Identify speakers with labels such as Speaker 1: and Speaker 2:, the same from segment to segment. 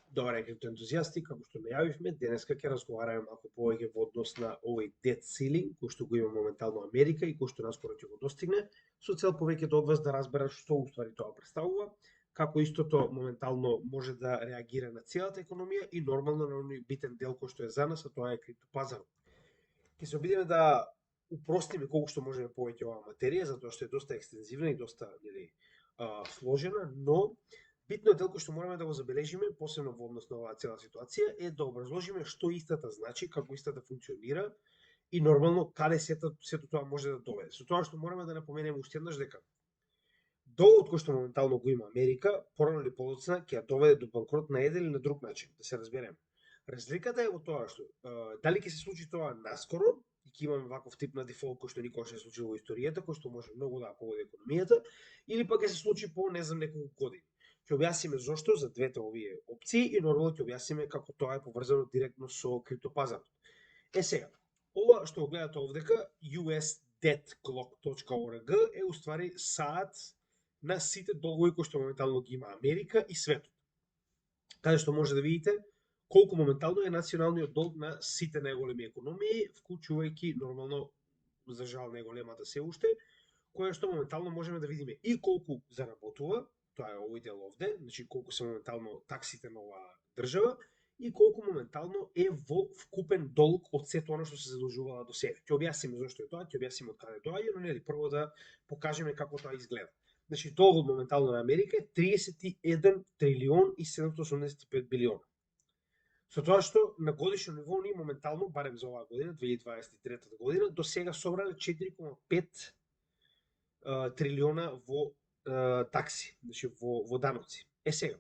Speaker 1: Добре, криптоентузијасти, како што најавивме, денеска ќе разговараме малку повеќе во однос на овој debt ceiling, кој што го има моментално Америка и кој што наскоро ќе го достигне, со цел повеќето од вас да разберат што уствари тоа представува, како истото моментално може да реагира на целата економија и нормално на оној битен дел кој што е за нас, а тоа е криптопазарот. Ќе се обидиме да упростиме колку што можеме повеќе оваа материја, затоа што е доста екстензивна и доста сложена, но битно е дел кој што мораме да го забележиме, посебно во однос на оваа цела ситуација, е да образложиме што истата значи, како истата функционира и нормално каде сето тоа може да доведе. Со тоа што мораме да напоменеме уште еднаш дека долгот кој што моментално го има Америка, порано или подоцна ќе ја доведе до банкрот на еден или на друг начин, да се разбереме. Разликата е во тоа што дали ќе се случи тоа наскоро и ќе имаме ваков тип на дефолт кој што никогаш не се случило во историјата, кој што може многу да погоди економијата, или пак ќе се случи по не знам неколку години. Ќе објасниме зошто за двете овие опции и нормално ќе објасниме како тоа е поврзано директно со криптопазарот. Сега, ова што го гледате овдека, usdebtclock.org е уствари саат на сите долгови кои што моментално ги има Америка и светот. Каде што може да видите колку моментално е националниот долг на сите најголеми економии, вклучувајќи нормално, за жал најголемата се уште, која што моментално можеме да видиме и колку заработува, тоа е овој дел овде, значи колку се моментално таксите на оваа држава и колку моментално е во вкупен долг од сето оно што се задолжувала до сега. Ќе објасниме зошто е тоа, ќе објасниме од каде доаѓа, но нели прво да покажеме како тоа изгледа. Значи долгот моментално на Америка е 31 трилион и 785 билиона. Со тоа што на годишно ниво ние моментално, барем за оваа година, 2023 година, до сега собрале 4,5 трилиона во такси, значи во даноци. Сега,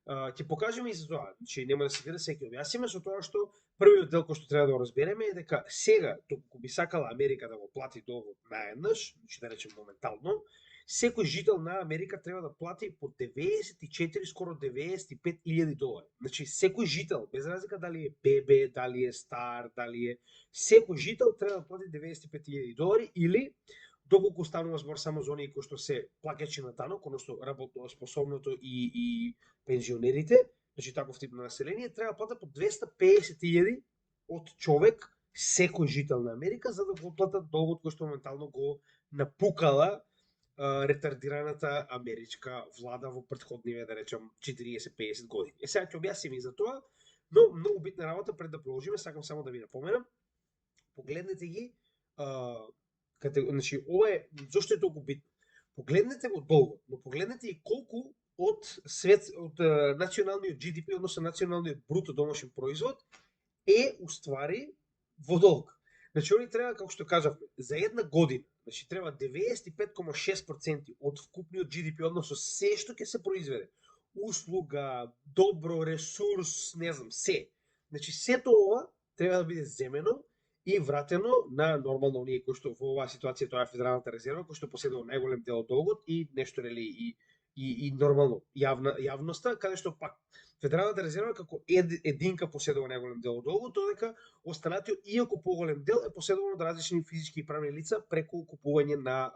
Speaker 1: ќе покажеме и за тоа, значи нема да се гледа, сега ќе објасниме со тоа што првиот дел кој што треба да го разбереме е дека сега, доколку би сакала Америка да го плати долгот наеднаш, значи да речем моментално, секој жител на Америка треба да плати по 94, скоро 95 илјади долари. Значи секој жител, без разлика дали е бебе, дали е стар, дали е секој жител треба да плати 95 илјади долари или доколку станува збор само за оние кои што се плаќачи на данок, односно работоспособното и пензионерите, значи таков тип на население, треба да плата по 250.000 од човек, секој жител на Америка, за да го платат долгот кој што моментално го напукала ретардираната америчка влада во претходниве, да речем, 40-50 години. Сега ќе објасниме и за тоа, но многу битна работа пред да продолжиме, сакам само да ви напоменам, погледнете ги, значи, ова е, зошто е толку битно? Погледнете го долго, но погледнете и колку од националниот GDP, односно националниот бруто домашен производ, е уствари во долг. Значи, они треба, како што кажавме, за една година, значи треба 95,6% од вкупниот GDP, односно се што ќе се произведе, услуга, добро, ресурс, не знам, се. Значи, сето ова треба да биде земено и вратено на нормално оние кои што во оваа ситуација тоа е Федералната резерва, кој што поседува најголем дел од долгот и нешто нели и нормално јавноста, каде што пак Федералната резерва како единка поседува најголем дел од долгот, додека останатиот, иако поголем дел, е поседувано од различни физички и правни лица преку купување на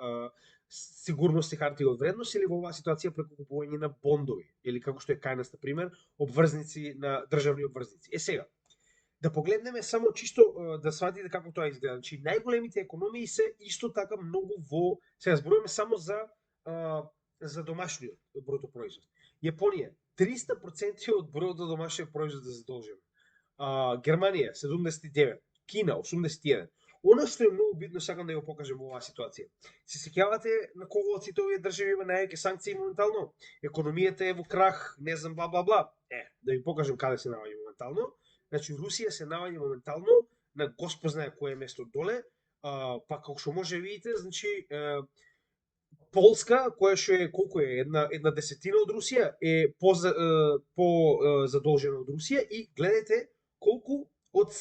Speaker 1: сигурности харти од вредност или во оваа ситуација преку купување на бондови, или како што е кај нас, на пример, обврзници на државни обврзници. Сега, да погледнеме само чисто да сватите како тоа изгледа. Значи, најголемите економии се исто така многу во... Сега зборуваме само за домашниот бруто производ. Јапонија, 300% од бруто домашниот производ е задолжен. Германија, 79%, Кина, 81%. Оно што е многу битно, сакам да го покажем во оваа ситуација. Се сеќавате на кого од сите овие држави има најаки санкции моментално? Економијата е во крах, не знам, бла бла бла. Да ви покажем каде се наоѓа моментално. Значи, Русија се наоѓа моментално на господ знае кое место доле, па како што може видите, значи, Полска, која што е, колку е, една десетина од Русија, е по задолжена од Русија и гледате колку од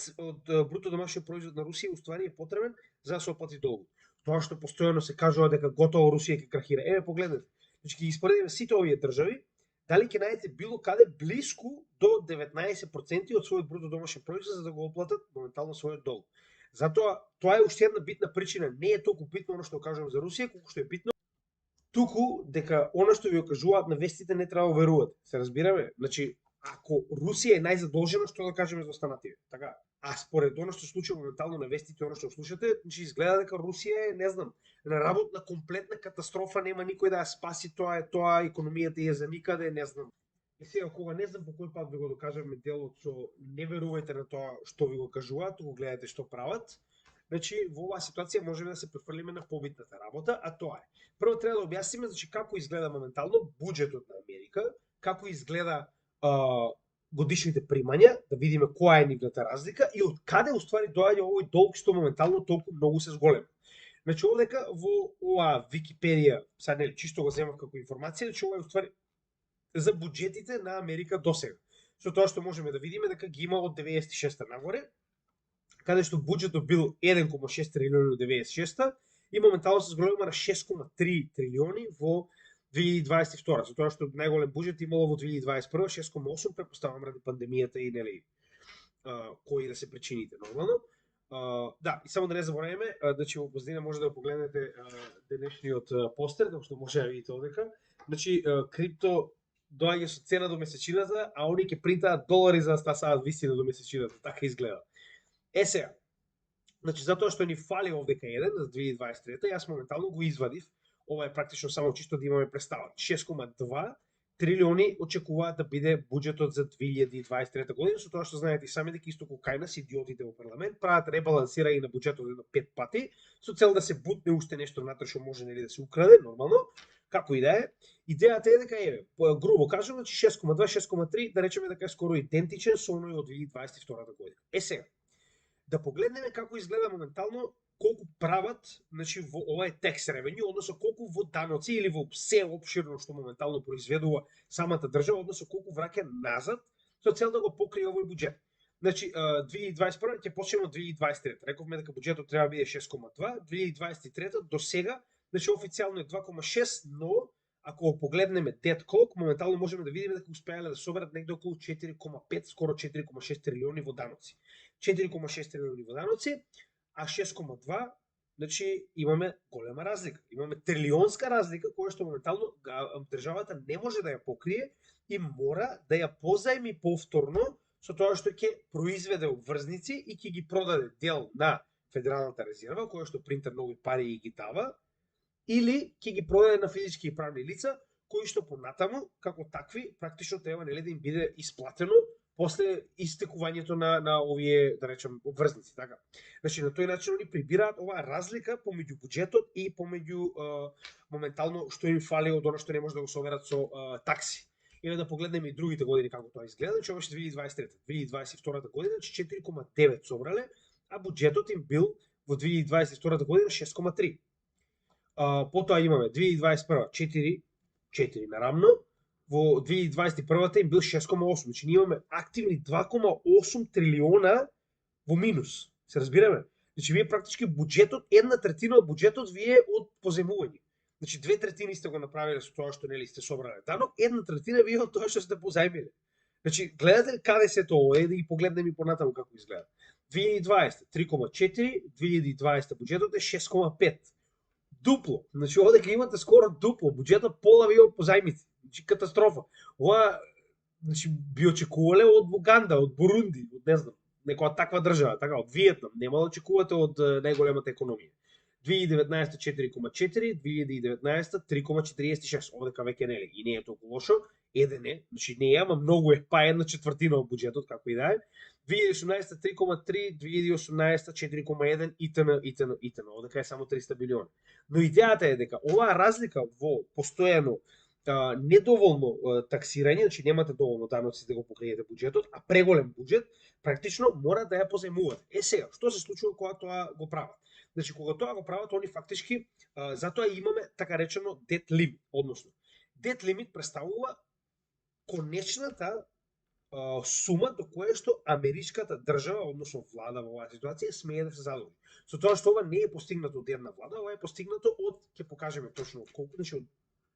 Speaker 1: бруто домашниот производ на Русија уствари е потребен за да се оплати долгот. Тоа што постојано се кажува дека готово Русија ќе крахира. Погледнете. Значи, ќе ги споредиме сите овие држави, дали ќе најдете било каде блиску до 19% од својот бруто домашен производ за да го оплатат моментално својот долг. Затоа тоа е уште една битна причина. Не е толку битно оно што кажувам за Русија, колку што е битно туку дека оно што ви окажуваат на вестите не треба да верувате. Се разбираме? Значи, ако Русија е најзадолжена, што да кажеме за останативе. Така, а според оно што случува моментално на вестите, оно што слушате, значи изгледа дека Русија е, не знам, на работна комплетна катастрофа, нема никој да ја спаси, тоа е тоа, економијата е за никаде, не знам. И сега, кога не знам по кој пат ви го докажавме делот со не верувајте на тоа што ви го кажуваат, туку гледате што прават, значи во оваа ситуација можеме да се префрлиме на побитната работа, а тоа е. Прво треба да објасниме значи како изгледа моментално буџетот на Америка, како изгледа годишните примања, да видиме која е нивната разлика и од каде уствари доаѓа овој долг што моментално толку многу се зголема. Значи овдека во оваа Википедија, сад нели чисто го земав како информација, значи ова е уствари за буџетите на Америка досега. Со тоа што можеме да видиме дека ги има од 96-та нагоре, каде што буџетот бил 1,6 трилиони од 96-та и моментално се зголема на 6,3 трилиони во 2022, со тоа што најголем буџет имало во 2021, 6,8, претпоставам ради пандемијата и нели кои да се причините нормално. Да, и само да не забораваме, значи во поздина може да го погледнете денешниот постер, како што може да видите одека. Значи крипто доаѓа со цена до месечината, а они ќе принтаат долари за да стасаат висина до месечината, така изгледа. Сега, значи затоа што ни фали овдека еден за 2023, јас моментално го извадив. Ова е практично само чисто да имаме представа. 6,2 трилиони очекуваат да биде буџетот за 2023 година, со тоа што знаете и сами дека исто како кај нас идиотите во парламент прават ребалансирање на буџетот на 5 пати со цел да се бутне уште нешто внатре што може нели да се украде, нормално. Како и да е, идејата е дека грубо кажано, 6,2 6,3 да речеме дека е скоро идентичен со оној од 2022 година. Сега да погледнеме како изгледа моментално колку прават, значи во ова е tax revenue, односно колку во даноци или во се опширно што моментално произведува самата држава, односно колку враќа назад со цел да го покрие овој буџет. Значи 2021 ќе почнеме од 2023. Рековме дека буџетот треба да биде 6,2, 2023 до сега, значи официјално е 2,6, но ако го погледнеме debt clock, моментално можеме да видиме дека успеале да соберат негде околу 4,5, скоро 4,6 трилиони во даноци. 4,6 трилиони во даноци, а 6,2, значи имаме голема разлика. Имаме трилионска разлика која што моментално државата не може да ја покрие и мора да ја позајми повторно со тоа што ќе произведе обврзници и ќе ги продаде дел на Федералната резерва, која што принта нови пари и ги дава, или ќе ги продаде на физички и правни лица, кои што понатаму, како такви, практично треба нели да им биде исплатено после истекувањето на овие, да речем, обврзници, така. Значи, на тој начин они прибираат оваа разлика помеѓу буџетот и помеѓу моментално што им фали од оно што не може да го соберат со такси. Или да погледнеме и другите години како тоа изгледа, значи ова е 2023, 2022 година, значи 4,9 собрале, а буџетот им бил во 2022 година 6,3. Потоа имаме 2021 4 наравно, во 2021 им бил 6,8, значи ние имаме активни 2,8 трилиона во минус. Се разбираме? Значи вие практички буџетот, 1/3 од буџетот вие од поземување. Значи 2/3 сте го направиле со тоа што нели сте собрале данок, 1/3 вие од тоа што сте позајмиле. Значи гледате каде се тоа е да ги погледнеме и понатаму како изгледа. 2020 3,4, 2020 буџетот е 6,5. Дупло. Значи овде имате скоро дупло. Буџетот пола ви од позајмици. Значи катастрофа. Ова значи би очекувале од Буганда, од Бурунди, од не знам, некоја таква држава, така од Виетнам, нема да очекувате од најголемата економија. 2019 4,4, 2019 3,46. Овдека веќе нели и не е толку лошо, еден е, значи не е, ама многу е, па 1/4 од буџетот, како и да е. 2018 3,3, 2018 4,1 итн. Овдека е само 300 билиони. Но идејата е дека оваа разлика во постојано недоволно таксирање, значи немате доволно даноци да го покриете буџетот, а преголем буџет, практично мора да ја позајмувате. Сега, што се случува кога тоа го прават? Значи, кога тоа го прават, они фактички, затоа имаме така речено debt limit, односно, debt limit представува конечната сума до која што америчката држава, односно влада во оваа ситуација, смее да се задолжи. Со тоа што ова не е постигнато од една влада, ова е постигнато од, ќе покажеме точно од колку, значи од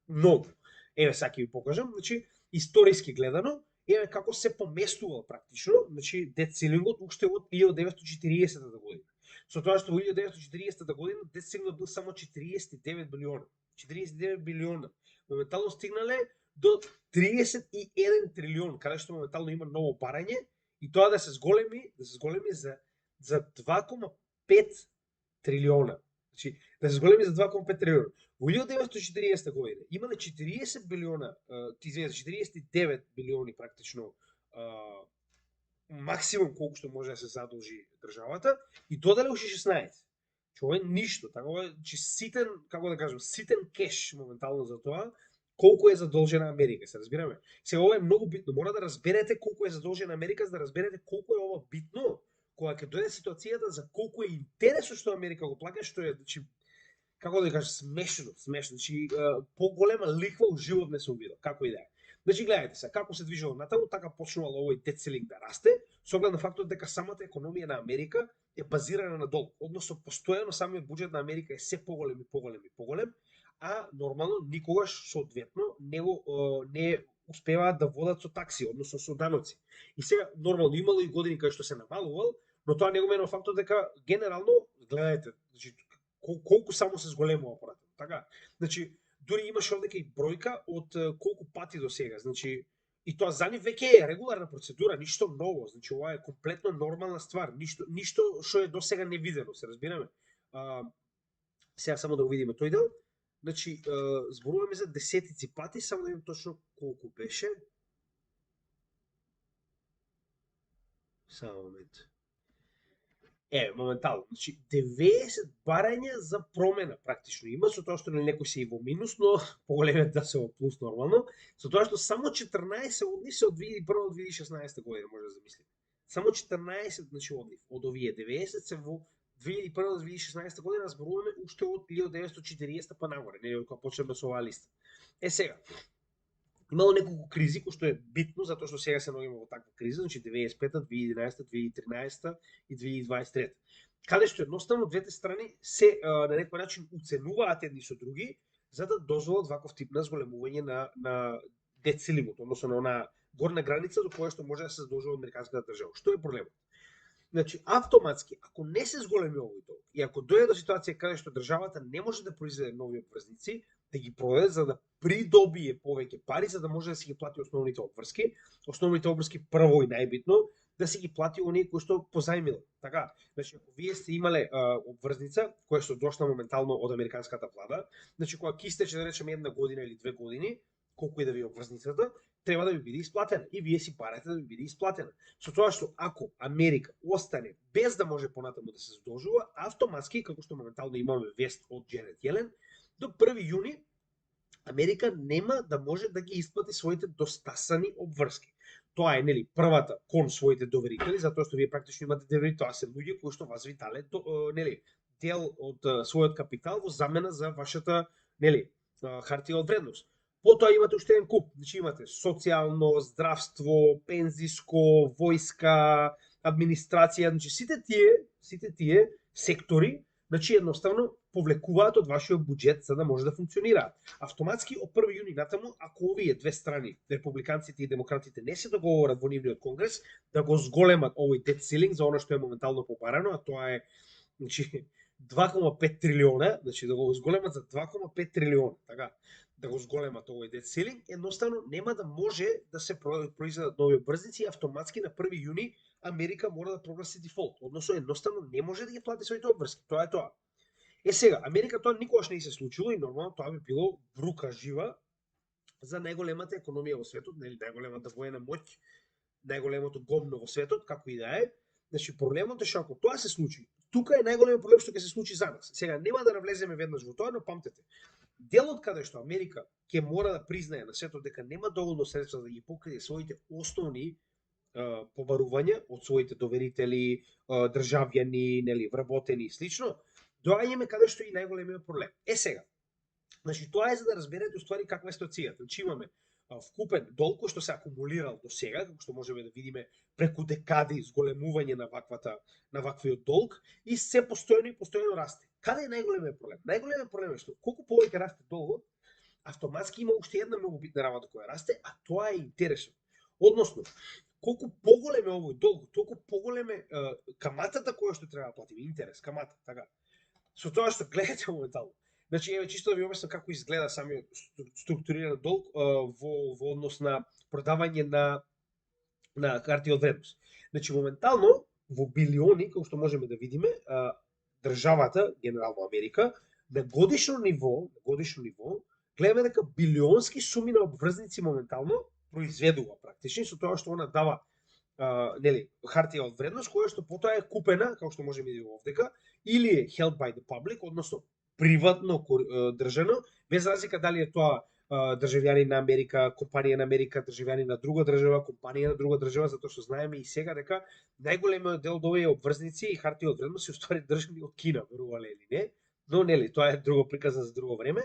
Speaker 1: многу. Еве сега ќе ви покажам, значи историски гледано, еве како се поместувал практично, значи debt ceiling-от уште од 1940 година. Со тоа што во 1940 година debt ceiling бил само 49 билиона. 49 билиона. Моментално стигнале до 31 трилион, каде што моментално има ново барање, и тоа да се зголеми за 2,5 трилиона. Значи, да се зголеми за 2,5 трилиона. Во 1940 година имале 40 билиона, 49 билиони практично максимум колку што може да се задолжи државата, и додале уште 16. Ова е ништо, така че ситен, како да кажам, ситен кеш моментално за тоа колку е задолжена Америка, се разбираме. Сега ова е многу битно, мора да разберете колку е задолжена Америка за да разберете колку е ова битно кога ќе дојде ситуацијата за колку е интересно што Америка го плаќа, што е, значи, како да кажам, смешно, значи поголема лихва у живот не сум видел, како и да е. Значи, гледайте се, како се движело натаму, така почнувал овој debt ceiling да расте, со оглед на фактот дека самата економија на Америка е базирана на долг. Односно, постојано самиот буџет на Америка е се поголем и поголем и поголем, а нормално никогаш соодветно не успеваат да водат со такси, односно со даноци. И сега нормално имало и години кај што се намалувал, но тоа не го менува фактот дека генерално, гледајте, значи колку само се зголемува апаратот. Така, значи дури имаше овде и бројка од колку пати до сега, значи и тоа за нив веќе е регуларна процедура, ништо ново, значи ова е комплетно нормална ствар, ништо што е до сега невидено, се разбираме. Сега само да го видиме тој дел. Значи, зборуваме за десетици пати, само да видим точно колку беше. Само момент. Моментално. Значи, 90 барања за промена практично има, со тоа што некои се и во минус, но поголемиот да се во плюс нормално, со тоа што само 14 од нив се од 2001 до 2016 година, може да замислите. Само 14, значи, од нив, од овие 90 се во 2001 до 2016 година, зборуваме уште од 1940 па нагоре, нели кога почнеме со оваа листа. Сега, имало неколку кризи, кои што е битно, затоа што сега се наоѓаме во таква криза, значи 95-та, 2011-та, 2013-та и 2023-та. Каде што едноставно двете страни се на некој начин уценуваат едни со други, за да дозволат ваков тип на зголемување на debt ceiling, односно на онаа горна граница до која што може да се задолжува американската држава. Што е проблемот? Значи, автоматски, ако не се зголеми овој долг и ако дојде до ситуација каде што државата не може да произведе нови обврзници, да ги продаде за да придобие повеќе пари за да може да си ги плати основните обврски. Основните обврски прво и најбитно да си ги плати оние кои што позајмиле. Така, значи ако вие сте имале обврзница која што дошла моментално од американската влада, значи кога ќе истече да речеме една година или 2 години, колку и да ви е обврзницата, треба да ви биде исплатена и вие си барате да ви биде исплатена. Со тоа што ако Америка остане без да може понатаму да се задолжува, автоматски, како што моментално имаме вест од Дженет Јелен, до 1 јуни Америка нема да може да ги исплати своите достасани обврски. Тоа е, нели, првата кон своите доверители, затоа што вие практично имате доверители, тоа се луѓе кои што вас ви дале, нели, дел од својот капитал во замена за вашата, нели, хартија од вредност. Потоа имате уште еден куп, значи имате социјално, здравство, пензиско, војска, администрација, значи сите тие сектори, значи едноставно повлекуваат од вашиот буџет за да може да функционираат. Автоматски од 1 јуни натаму, ако овие две страни, републиканците и демократите, не се договорат во нивниот конгрес да го зголемат овој debt ceiling за она што е моментално побарано, а тоа е, значи, 2,5 трилиона, значи да го зголемат за 2,5 трилиона, така, да го зголемат овој debt ceiling, едноставно нема да може да се произведат нови обврзници и автоматски на 1 јуни Америка мора да прогласи дефолт. Односно, едноставно не може да ги плати своите обврски. Тоа е тоа. Сега, Америка тоа никогаш не се случило и нормално тоа би било брука жива за најголемата економија во светот, нели, најголемата воена моќ, најголемото гомно во светот, како и да е. Значи, проблемот е што ако тоа се случи, тука е најголемиот проблем што ќе се случи за нас. Сега, нема да навлеземе веднаш во тоа, но памтете, делот каде што Америка ќе мора да признае на светот дека нема доволно средства да ги покрие своите основни побарувања од своите доверители, државјани, нели, вработени и слично, доаѓаме каде што и најголемиот проблем. Сега, значи тоа е за да разберете уствари каква е ситуацијата. Значи имаме вкупен долг кој што се акумулирал до сега, како што можеме да видиме преку декади зголемување на ваквиот долг и се постојано расте. Каде е најголемиот проблем? Најголемиот проблем е што колку повеќе расте долгот, автоматски има уште една многу битна работа која расте, а тоа е интересот. Односно, колку поголем е овој долг, толку поголем е каматата која што треба да платиме, интерес, камата, така. Со тоа што гледате моментално, Значи, еве чисто да ви обяснам како изгледа самиот структуриран долг во однос на продавање на харти од вредност. Значи, моментално во билиони, како што можеме да видиме, државата, генерално Америка, на годишно ниво, гледаме дека билионски суми на обврзници моментално произведува практично со тоа што она дава нели, хартија од вредност, која што потоа е купена, како што можеме да видиме овдека, или е held by the public, односно приватно држано, без разлика дали е тоа државјани на Америка, компанија на Америка, државјани на друга држава, компанија на друга држава, затоа што знаеме и сега дека најголемиот дел од овие обврзници и хартии од вредност се уствари држани од Кина, верувале или не, но нели, тоа е друго приказна за друго време.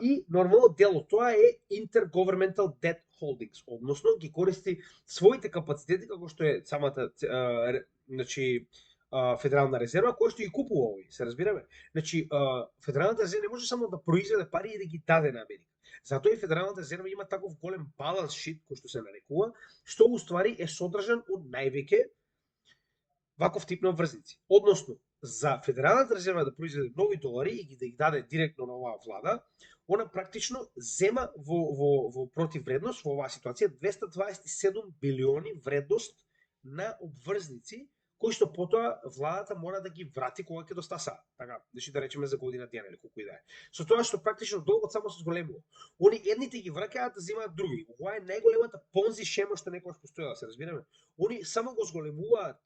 Speaker 1: И нормално дел од тоа е Intergovernmental Debt Holdings, односно ги користи своите капацитети како што е самата значи Федерална резерва, која што ги купува овој, се разбираме. Значи, Федералната резерва не може само да произведе пари и да ги даде на Америка. Затоа и Федералната резерва има таков голем баланс шит, кој што се нарекува, што уствари е содржан од највеќе ваков тип на обврзници. Односно, за Федералната резерва да произведе нови долари и да ги даде директно на оваа влада, она практично зема во противвредност во оваа ситуација 227 билиони вредност на обврзници кои што потоа владата мора да ги врати кога ќе достаса. Така, значи да речеме за година дена или колку и да е. Со тоа што практично долгот само се зголемува. Они едните ги враќаат да земаат други. Ова е најголемата понзи шема што некогаш постоела, се разбираме. Они само го зголемуваат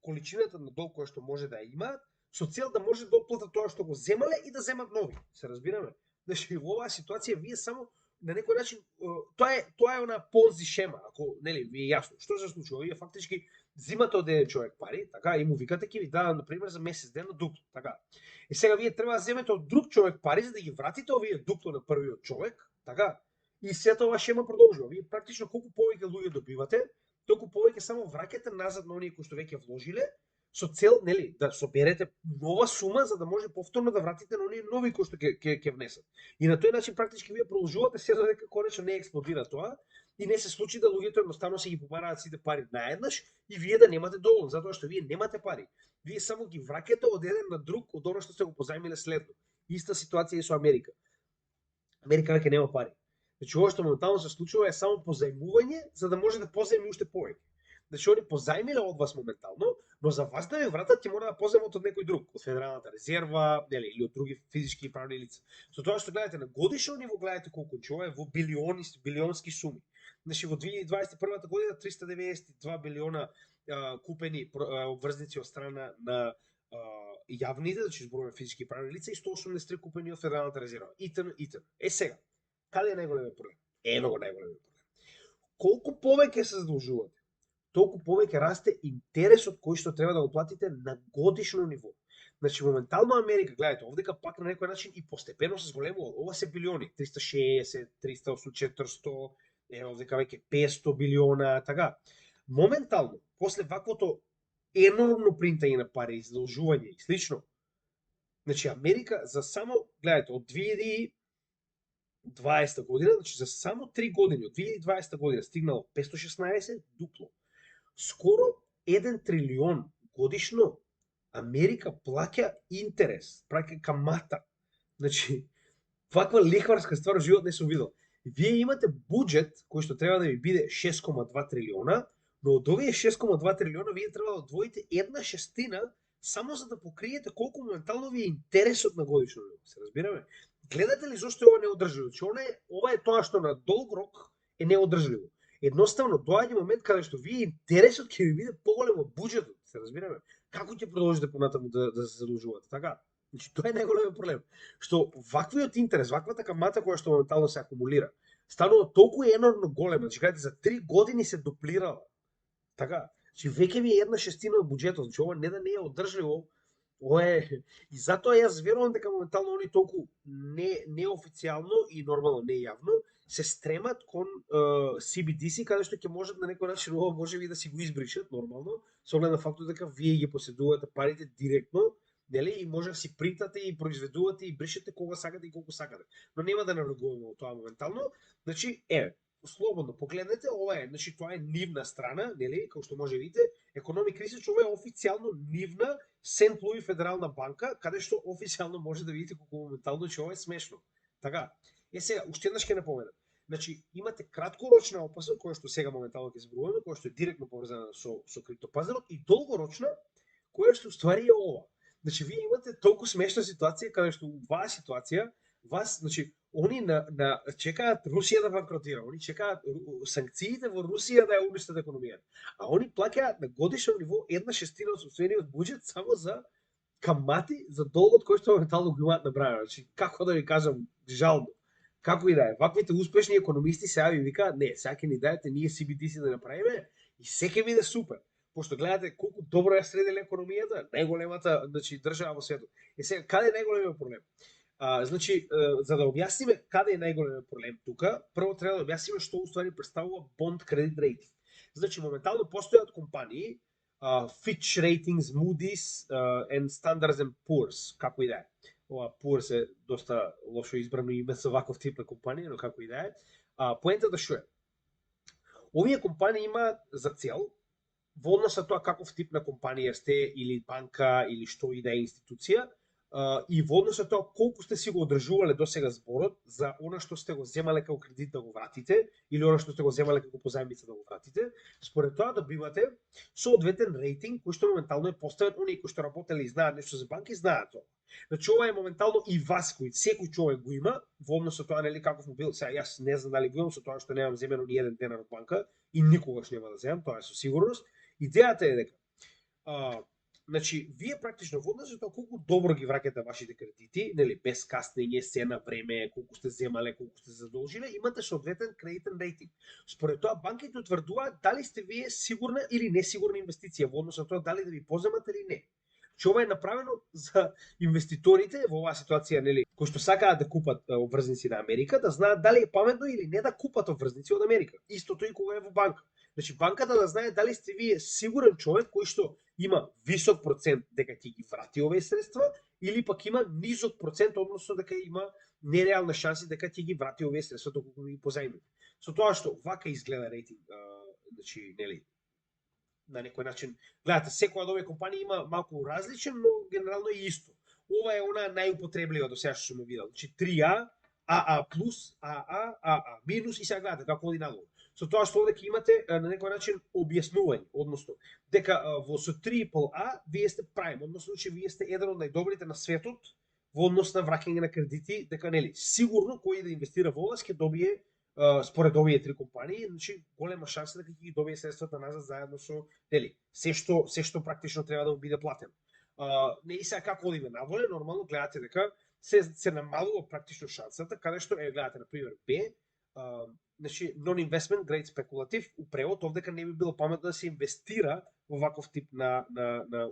Speaker 1: количината на долг која што може да имаат, со цел да може да отплатат тоа што го земале и да земат нови. Се разбираме? Значи, во оваа ситуација вие само на некој начин тоа е она понзи шема, ако нели ви е јасно. Што се случува? Вие фактички зимате од еден човек пари, така, и му викате ќе ви дадам на пример за месец ден на дупло, така. И сега вие треба да земете од друг човек пари за да ги вратите овие дупло на првиот човек, така. И сета оваа шема продолжува. Вие практично колку повеќе луѓе добивате, толку повеќе само враќате назад на оние кои што веќе вложиле, со цел, нели, да соберете нова сума за да може повторно да вратите на оние нови кои што ќе внесат. И на тој начин практички вие продолжувате се додека конечно не експлодира тоа и не се случи да луѓето едноставно се ги побараат сите пари наеднаш и вие да немате доволно, затоа што вие немате пари. Вие само ги враќате од еден на друг од оно што сте го позајмиле следно. Иста ситуација и со Америка. Америка веќе нема пари. Значи, ова што моментално се случува е само позајмување за да може да позајми уште повеќе. Значи, они позајмиле од вас моментално, но за вас да ви вратат ќе мора да позајмат од некој друг, од Федералната резерва, нели, или од други физички и правни лица. Со тоа што гледате на годишно ниво, гледате колку ова е во билионски суми. Значи, во 2021 година 392 билиона купени обврзници од страна на јавните, значи зборуваме физички и правни лица, и 183 купени од Федералната резерва. Итн. Е сега, каде е најголемиот проблем? Много најголемиот проблем. Колку повеќе се задолжувате, толку повеќе расте интересот кој што треба да го платите на годишно ниво. Значи, моментално Америка, гледате, овдека пак на некој начин и постепено се зголемува. Ова се билиони, 360, 380, 400, овдека веќе 500 билиона, така. Моментално, после ваквото енормно принтање на пари, задолжување и слично, значи Америка за само, гледате, од 2020 година, значи за само 3 години, од 2020 година стигнало 516 дупло. Скоро 1 трилион годишно Америка плаќа интерес, плаќа камата. Значи, ваква лихварска ствар во живот не сум видел. Вие имате буџет кој што треба да ви биде 6,2 трилиона, но од овие 6,2 трилиона вие треба да одвоите 1/6 само за да покриете колку моментално ви е интересот на годишно ниво. Се разбираме? Гледате ли зошто ова неодржливо? Че ова е тоа што на долг рок е неодржливо. Едноставно доаѓа момент каде што вие интересот ќе ви биде поголем од буџетот, се разбираме? Како ќе продолжите понатаму да се задолжувате, така? Значи тоа е најголемиот проблем, што ваквиот интерес, ваквата камата која што моментално се акумулира, станува толку енормно голема, значи кажете за 3 години се дуплирала. Така, значи веќе ви е 1/6 од буџетот, значи ова не да не е одржливо, ова е и затоа јас верувам дека моментално они толку неофицијално и нормално нејавно се стремат кон CBDC, каде што ќе можат на некој начин ова може би да си го избришат нормално, со оглед на фактот дека вие ги поседувате парите директно, нели, и може да си принтате и произведувате и бришете кога сакате и колку сакате. Но нема да навлегуваме во тоа моментално. Значи, слободно погледнете, ова е, значи тоа е нивна страна, нели, како што може видите, Economic Research, ова е официјално нивна Сент Луи федерална банка, каде што официјално може да видите колку моментално че ова е смешно. Така, сега, уште еднаш ќе напоменам. Значи, имате краткорочна опасност, која што сега моментално ќе зборуваме, која што е директно поврзана со криптопазарот, и долгорочна, која што ствари е ова. Значи, вие имате толку смешна ситуација, каде што оваа ситуација, значи, они чекаат Русија да банкротира, они чекаат санкциите во Русија да ја уништат економијата. А они плаќаат на годишно ниво 1/6 од сопствениот буџет само за камати за долгот кој што моментално го имаат набравено. Значи, како да ви кажам, жално. Како и да е, ваквите успешни економисти сега ви викаат, не, сега ќе ни дајете ние CBDC да направиме и се ќе биде супер. Пошто гледате колку добро ја средила економијата, најголемата, значи, држава во светот. И сега, каде е најголемиот проблем? Значи, за да објасниме каде е најголемиот проблем тука, прво треба да објасниме што уствари представува бонд кредит рейтинг. Значи, моментално постојат компании, Fitch Ratings, Moody's and Standard & Poor's, како и да е. Ова Poor's е доста лошо избрано име за ваков тип на компанија, но како и да е. Поентата што е? Овие компании имаат за цел, во однос на тоа каков тип на компанија сте, или банка, или што и да е институција, и во однос на тоа колку сте си го одржувале до сега зборот за она што сте го земале како кредит да го вратите, или она што сте го земале како позајмица да го вратите, според тоа добивате соодветен рейтинг кој што моментално е поставен, оние кои што работеле и знаат нешто за банки, знаат тоа. Значи ова е моментално и вас кој секој човек го има, во однос на тоа нели каков му бил, сега јас не знам дали го имам со тоа што немам земено ни еден денар од банка и никогаш нема да земам, тоа е со сигурност. Идејата е дека значи, вие практично во однос на тоа колку добро ги враќате вашите кредити, нели, без каснење, се на време, колку сте земале, колку сте задолжиле, имате соодветен кредитен рейтинг. Според тоа банките утврдуваат дали сте вие сигурна или несигурна инвестиција во однос на тоа дали да ви поземат или не. Че ова е направено за инвеститорите во оваа ситуација, нели, кои што сакаат да купат обврзници на Америка, да знаат дали е паметно или не да купат обврзници од Америка. Истото и кога е во банка. Значи банката да знае дали сте вие сигурен човек кој што има висок процент дека ќе ги врати овие средства или пак има низок процент, односно дека има нереална шанси дека ќе ги врати овие средства доколку ги позајми. Со тоа што вака изгледа рейтинг, значи нели на некој начин, гледате, секоја од овие компании има малку различен, но генерално е исто. Ова е она најупотреблива до сега што сум видел. Значи 3А, АА+, АА, АА минус и сега гледате како оди надолу. Со тоа што овде ќе имате на некој начин објаснување, односно дека во со AAA вие сте прайм, односно че вие сте еден од најдобрите на светот во однос на враќање на кредити, дека нели сигурно кој да инвестира во вас ќе добие според овие три компании, значи голема шанса дека ќе ги добие средствата назад заедно со нели се што практично треба да му биде платено. Не и сега како одиме надоле, нормално гледате дека се намалува практично шансата, каде што гледате на пример Б, значи non-investment grade speculative, у превод овдека не би било паметно да се инвестира во ваков тип на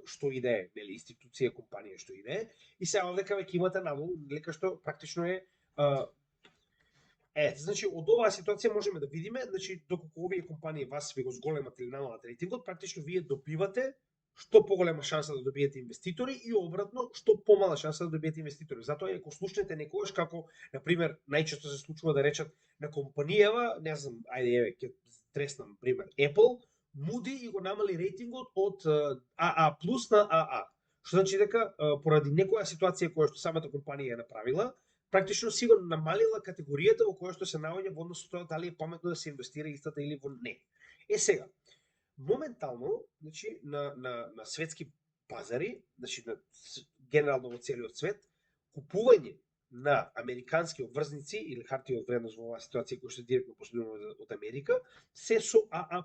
Speaker 1: што и да е, нели институција, компанија, што и да е. И сега овдека веќе имате надолу, нели што практично е значи од оваа ситуација можеме да видиме, значи доколку овие компании вас ви го зголемат или намалат рейтингот, практично вие добивате што поголема шанса да добиете инвеститори и обратно што помала шанса да добиете инвеститори. Затоа ако слушнете некогаш како на пример најчесто се случува да речат на компанијава, не знам, ајде еве ќе треснам пример Apple, Moody и го намали рейтингот од АА+ на АА. Што значи дека поради некоја ситуација која што самата компанија ја направила, практично си го намалила категоријата во која што се наоѓа во однос на тоа дали е паметно да се инвестира истата или во не. Сега, моментално, значи на светски пазари, значи генерално во целиот свет, купување на американски обврзници или хартија од вредност во оваа ситуација која што директно последува од Америка, се со АА+.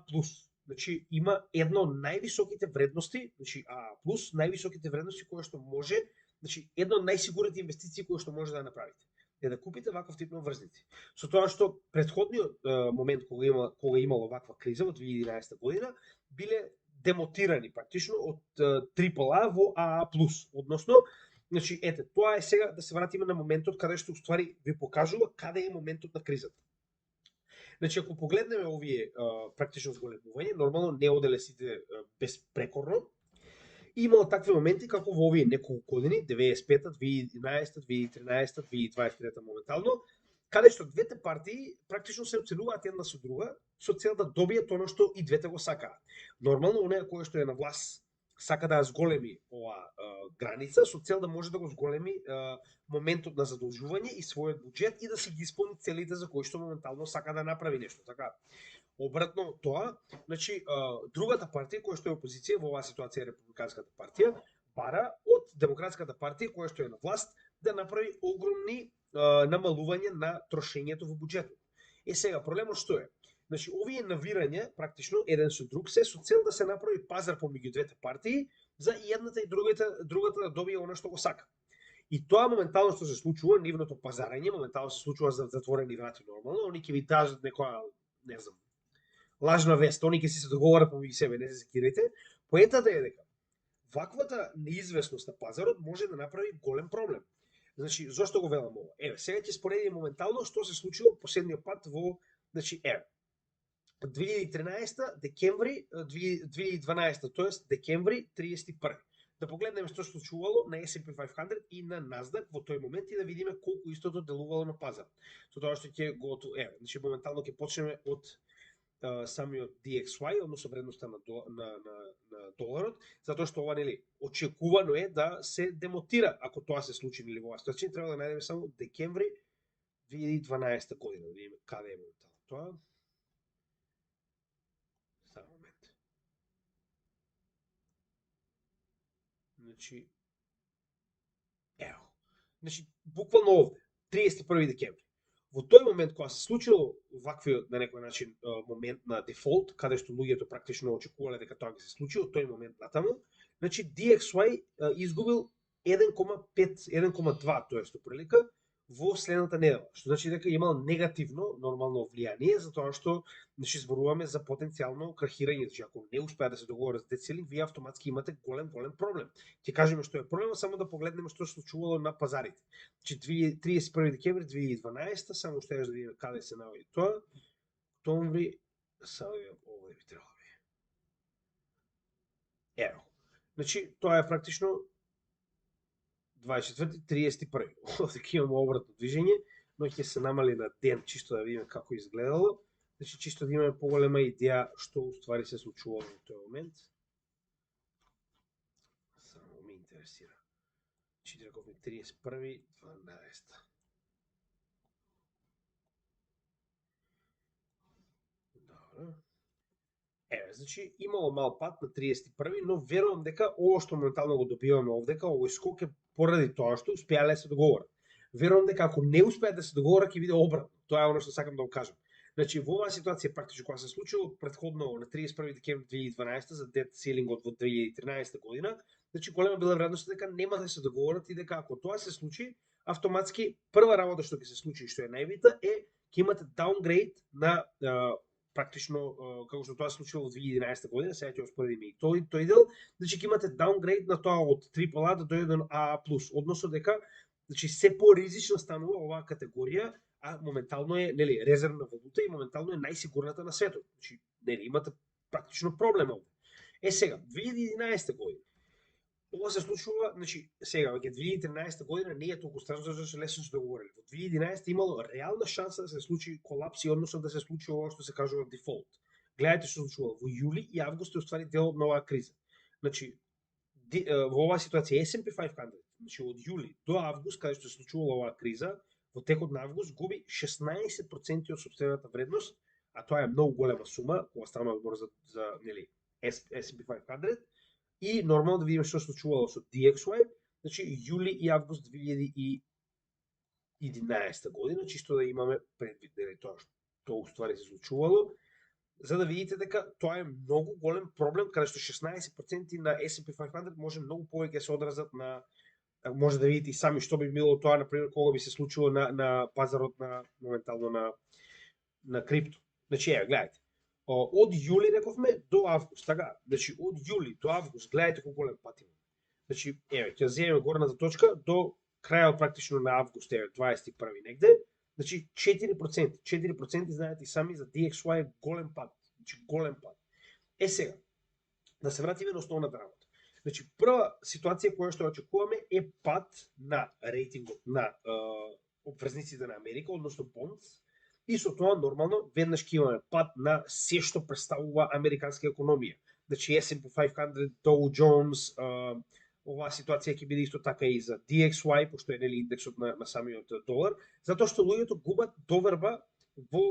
Speaker 1: Значи има една од највисоките вредности, значи АА+, највисоките вредности кои што може, значи една од најсигурните инвестиции кои што може да направите е да купите ваков тип на обврзници. Со тоа што претходниот момент кога имало ваква криза во 2011 година биле демотирани практично од AAA во АА+, односно значи ете, тоа е сега да се вратиме на моментот каде што уствари ви покажува каде е моментот на кризата. Значи ако погледнеме овие практично зголемување, нормално не оделе сите безпрекорно. Имало такви моменти како во овие неколку години, 95-та, 2011-та, 2013-та, 2023-та моментално, каде што двете партии практично се оценуваат една со друга со цел да добијат она што и двете го сакаат. Нормално, онеја кој што е на власт сака да ја зголеми оваа граница со цел да може да го зголеми моментот на задолжување и својот буџет и да си ги исполни целите за кои што моментално сака да направи нешто. Така, обратно тоа, значи другата партија која што е опозиција, во оваа ситуација е Републиканската партија, бара од Демократската партија која што е на власт да направи огромни намалување на трошењето во буџетот. Сега проблемот што е? Значи, овие навирања, практично, еден со друг, се со цел да се направи пазар помеѓу двете партии, за и едната и другата да добие она што го сака. И тоа моментално што се случува, нивното пазарање, моментално се случува за затворени врати нормално, они ќе ви кажат некоја, не знам, лажна вест, они ќе се договорат помеѓу себе, не се секирайте. Поентата е дека ваквата неизвестност на пазарот може да направи голем проблем. Значи, зошто го велам ова? Еве, сега ќе споредиме моментално што се случило последниот пат во, значи, 2013 декември 2012, тоест декември 31. Да погледнеме што се случувало на S&P 500 и на Nasdaq во тој момент и да видиме колку истото делувало на пазар. Со тоа што ќе го значи моментално ќе почнеме од самиот DXY, односно вредноста на доларот, затоа што ова нели очекувано е да се демотира ако тоа се случи нели во оваа ситуација. Треба да најдеме само декември 2012 година, да видиме каде е моментално тоа. Само момент. Значи, ево. Значи, буквално овде, 31 декември. Во тој момент кога се случило ваквиот на некој начин момент на дефолт, каде што луѓето практично очекувале дека тоа ќе се случи, од тој момент натаму, значи DXY изгубил 1,5, 1,2, тоест прилика во следната недела, што значи дека имал негативно нормално влијание, затоа што значи зборуваме за потенцијално крахирање, значи ако не успеа да се договорат за децелинг, вие автоматски имате голем проблем. Ќе кажеме што е проблемот, само да погледнеме што се случувало на пазарите. Значи 31 декември 2012, само што да видиме каде се наоѓа тоа. Октомври, само ова би требало да биде. Ево. Значи тоа е практично 24, 31. Овде ќе имаме обратно движење, но ќе се намали на ден, чисто да видиме како изгледало. Значи, чисто да имаме поголема идеја што уствари се случувало во тој момент. Само ме интересира. Значи, рековме 31, 12. Добро. Еве, значи, имало мал пат на 31, но верувам дека ово што моментално го добиваме овдека, овој скок е поради тоа што успеале да се договорат. Верувам дека ако не успеат да се договорат, ќе биде обратно. Тоа е оно што сакам да го кажам. Значи, во оваа ситуација практично кога се случило претходно на 31 декември 2012 за дет селингот во 2013 година, значи голема била веројатноста дека нема да се договорат и дека ако тоа се случи, автоматски прва работа што ќе се случи и што е најбитна е ќе имате даунгрейд на практично како што тоа се случило во 2011 година, сега ќе го споредиме и тој дел, значи ќе имате даунгрейд на тоа од AAA да дојде до AA+, односно дека значи се поризична станува оваа категорија, а моментално е нели резервна валута и моментално е најсигурната на светот. Значи нели имате практично проблем овде. Сега 2011 година ова се случува, значи сега веќе 2013 година не е толку страшно зашто се лесно се договориле. Во 2011 имало реална шанса да се случи колапс и односно да се случи ова што се кажува дефолт. Гледате што се случува во јули и август е уствари дел од оваа криза. Значи во оваа ситуација S&P 500, значи од јули до август каде што се случувала оваа криза, во текот на август губи 16% од сопствената вредност, а тоа е многу голема сума, кога станува збор за нели S&P 500. И нормално да видиме што се случувало со DXY, значи јули и август 2011 година, чисто да имаме предвид дали тоа што уствари се случувало, за да видите дека тоа е многу голем проблем, каде што 16% на S&P 500 може многу повеќе се одразат на, може да видите и сами што би било тоа, например, кога би се случило на пазарот на моментално на крипто. Значи, еве, гледайте. Од јули рековме до август, така? Значи од јули до август гледајте колку голем пат има. Значи, еве, ќе земеме горната точка до крајот практично на август, еве, 21 негде. Значи 4%, 4% знаете и сами за DXY е голем пат. Значи голем пат. Сега, да се вратиме на основната работа. Значи прва ситуација која што очекуваме е пат на рейтингот на обврзниците на Америка, односно bonds, и со тоа нормално веднаш ќе имаме пад на се што представува американска економија. Значи S&P 500, Dow Jones, оваа ситуација ќе биде исто така и за DXY, пошто е нели индексот на самиот долар, затоа што луѓето губат доверба во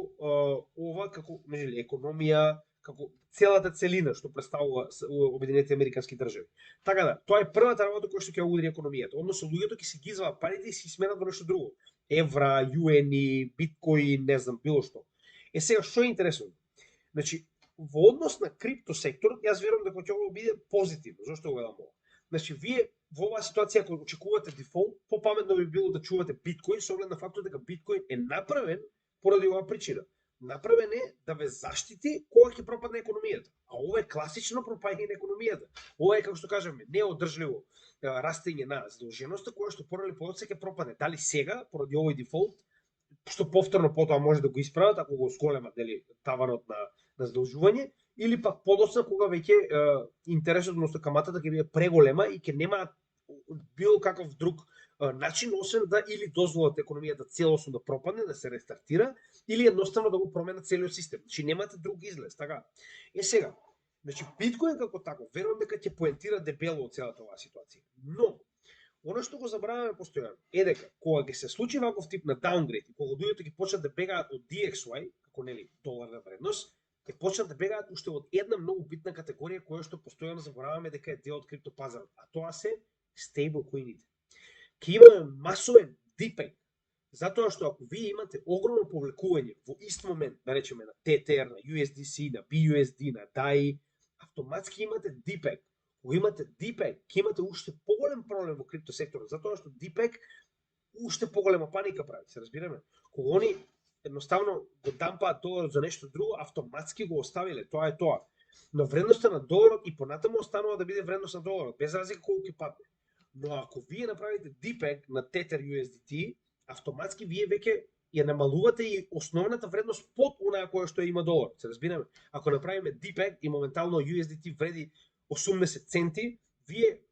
Speaker 1: ова како нели економија, како целата целина што представува Обединетите американски држави. Така да, тоа е првата работа која што ќе удари економијата. Односно луѓето ќе си ги извадат парите и си сменат во нешто друго. Евра, юени, биткоин, не знам, било што. Сега што е интересно? Значи, во однос на крипто секторот, јас верувам дека ќе ovo биде позитивно. Зошто го велам ова? Значи, вие во оваа ситуација ако очекувате дефолт, попаметно би било да чувате биткоин со оглед на фактот дека биткоин е направен поради оваа причина. Направен е да ве заштити кога ќе пропадне економијата. А ова е класично пропаѓање на економијата. Ова е, како што кажеме, неодржливо растење на задолженоста, кое што порано или подоцна ќе пропадне. Дали сега, поради овој дефолт, што повторно потоа може да го исправат, ако го сколемат дали таванот на задолжување, или пак подоцна кога веќе интересот, односно каматата ќе биде преголема и ќе нема било каков друг начин, освен да или дозволат економијата целосно да пропадне, да се рестартира, или едноставно да го променат целиот систем. Значи немате друг излез, така. Сега, значи биткоин како тако, верувам дека ќе поентира дебело од целата оваа ситуација. Но оно што го забравяме постојано е дека кога ќе се случи ваков тип на даунгрейд и кога луѓето ќе почнат да бегаат од DXY, како нели доларна вредност, ќе почнат да бегаат уште од една многу битна категорија која што постојано забораваме дека е дел од криптопазарот, а тоа се стейблкоините. Ќе имаме масовен дипек, затоа што ако вие имате огромно повлекување во ист момент, да речеме на Tether, на USDC, на BUSD, на DAI, автоматски имате дипек. Кога имате дипек, ќе имате уште поголем проблем во криптосекторот, затоа што дипек уште поголема паника прави, се разбираме. Кога они едноставно го дампаат доларот за нешто друго, автоматски го оставиле, тоа е тоа. Но вредноста на доларот и понатаму останува да биде вредност на доларот, без разлика колку ќе падне. Но ако вие направите дипек на Tether USDT, автоматски вие веќе ја намалувате и основната вредност под онаа која што има долар. Се разбираме? Ако направиме дипек и моментално USDT вреди 80 центи, вие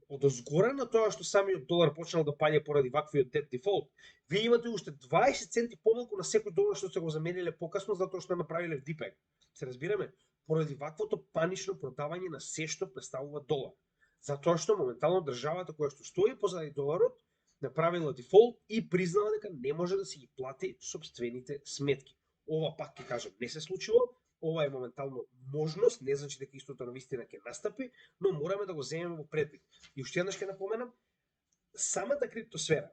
Speaker 1: од озгора на тоа што самиот долар почнал да паѓа поради ваквиот дет дефолт, вие имате уште 20 центи помалку на секој долар што се го замениле покасно затоа што направиле дипек. Се разбираме? Поради ваквото панично продавање на се што представува долар. Затоа што моментално државата која што стои позади доларот направила дефолт и признала дека не може да си ги плати сопствените сметки. Ова пак ќе кажам не се случило, ова е моментално можност, не значи дека истото навистина ќе настапи, но мораме да го земеме во предвид. И уште еднаш ќе напоменам, самата криптосфера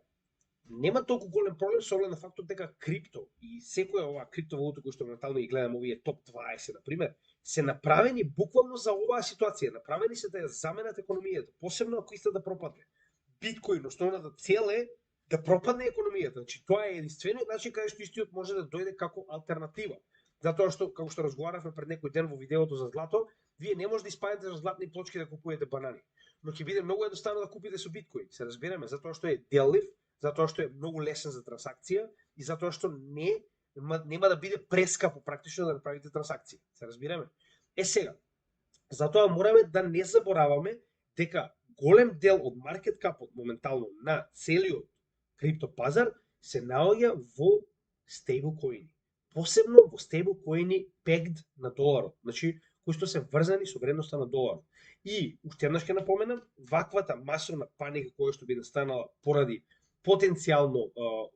Speaker 1: нема толку голем проблем со оглед на фактот дека крипто и секоја оваа криптовалута која што моментално ги гледаме овие топ 20 на пример, се направени буквално за оваа ситуација, направени се да ја заменат економијата, посебно ако искат да пропадне. Биткоин основната цел е да пропадне економијата. Значи тоа е единствениот начин каде што истиот може да дојде како алтернатива. Затоа што, како што разговаравме пред некој ден во видеото за злато, вие не може да испадете за златни плочки да купувате банани. Но ќе биде многу едноставно да купите со биткоин, се разбираме, затоа што е деллив, затоа што е многу лесен за трансакција и затоа што нема да биде прескапо практично да направите трансакции. Се разбираме? Сега, затоа мораме да не забораваме дека голем дел од маркет капот моментално на целиот криптопазар се наоѓа во стейблкоини. Посебно во стейблкоини pegged на доларот, значи кои што се врзани со вредноста на доларот. И уште еднаш ќе напоменам, ваквата масовна паника која што би настанала поради потенцијално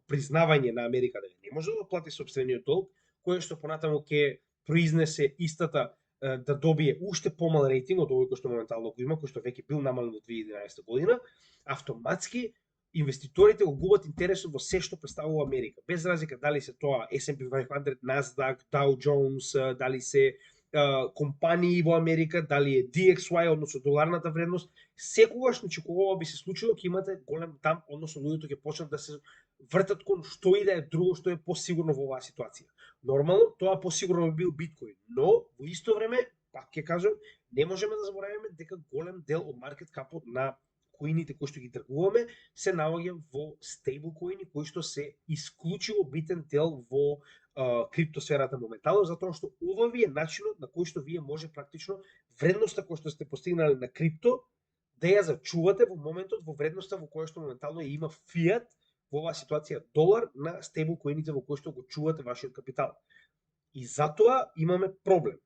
Speaker 1: признавање на Америка дека не може да плати сопствениот долг, кој што понатаму ќе произнесе истата да добие уште помал рейтинг од овој кој што моментално го има, кој што веќе бил намален во 2011 година, автоматски инвеститорите го губат интересот во се што представува Америка. Без разлика дали се тоа S&P 500, Nasdaq, Dow Jones, дали се компании во Америка, дали е DXY, односно доларната вредност, секогаш, значи кога ова би се случило, ќе имате голем там, односно луѓето ќе почнат да се вртат кон што и да е друго што е посигурно во оваа ситуација. Нормално, тоа посигурно би бил биткоин, но во исто време, пак ќе кажам, не можеме да забораваме дека голем дел од маркет капот на коините кои што ги тргуваме се наоѓа во стейблкоини кои што се исклучиво битен дел во криптосферата моментално, затоа што ова ви е начинот на кој што вие може практично вредноста која што сте постигнали на крипто да ја зачувате во моментот во вредноста во која што моментално ја има фиат во оваа ситуација долар на стейблкоините во кои што го чувате вашиот капитал. И затоа имаме проблем.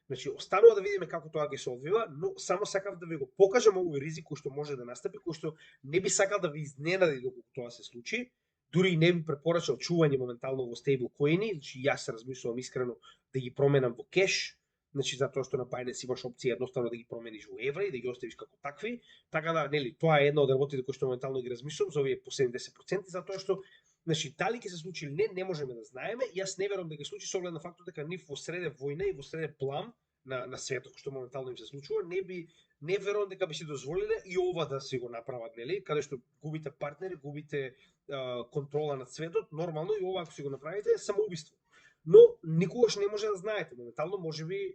Speaker 1: Значи, останува да видиме како тоа ќе се одвива, но само сакав да ви го покажам овој ризик кој што може да настапи, кој што не би сакал да ви изненади доколку тоа се случи. Дури и не би препорачал чување моментално во стейблкоини, значи јас размислувам искрено да ги променам во кеш, значи затоа што на Binance имаш опција едноставно да ги промениш во евра и да ги оставиш како такви. Така да, нели, тоа е една од работите кои што моментално ги размислувам за овие последни 10%, затоа што значи, дали ќе се случи или не можеме да знаеме. Јас не верувам дека ќе случи со оглед на фактот дека нив во среде војна и во среде плам на светот што моментално им се случува, не верувам дека би си дозволиле и ова да си го направат, нели, каде што губите партнери, губите контрола над светот, нормално и ова ако си го направите е самоубиство. Но никогаш не може да знаете. Моментално можеби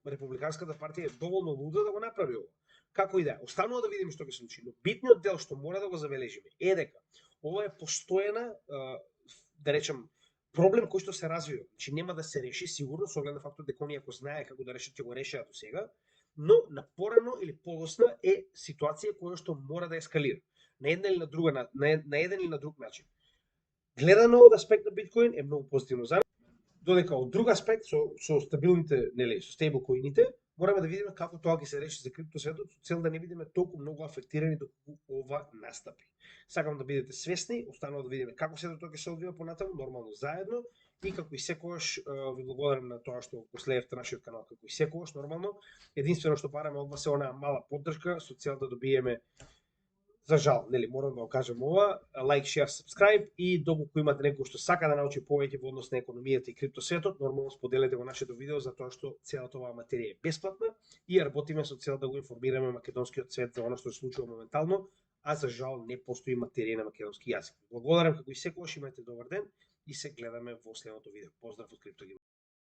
Speaker 1: републиканската партија е доволно луда да го направи ова. Како и да е, останува да видиме што ќе се случи. Но битниот дел што мора да го забележиме е дека ова е постојана, да речем, проблем кој што се развива. Значи нема да се реши сигурно со оглед на фактот дека оние ако знае како да решат ќе го решат до сега, но на порано или подоцна е ситуација која што мора да ескалира на една или на друга на еден или на друг начин. Гледано од аспект на биткоин е многу позитивно за додека од друг аспект со стабилните, нели, со стейблкоините, мораме да видиме како тоа ќе се реши за криптосветот, со цел да не бидеме толку многу афектирани доколку ова настапи. Сакам да бидете свесни, останува да видиме како сето тоа ќе се одвива понатаму, нормално заедно, и како и секогаш ви благодарам на тоа што го следевте нашиот канал, како и секогаш нормално. Единствено што бараме од вас е онаа мала поддршка со цел да добиеме, за жал, нели, морам да го кажам ова, лайк, шер, сабскрайб и доколку имате некој што сака да научи повеќе во однос на економијата и криптосветот, нормално споделете го нашето видео затоа што целата оваа материја е бесплатна и работиме со цел да го информираме македонскиот свет за она што се случува моментално, а за жал не постои материја на македонски јазик. Благодарам како и секогаш, имате добар ден и се гледаме во следното видео. Поздрав од Криптогим.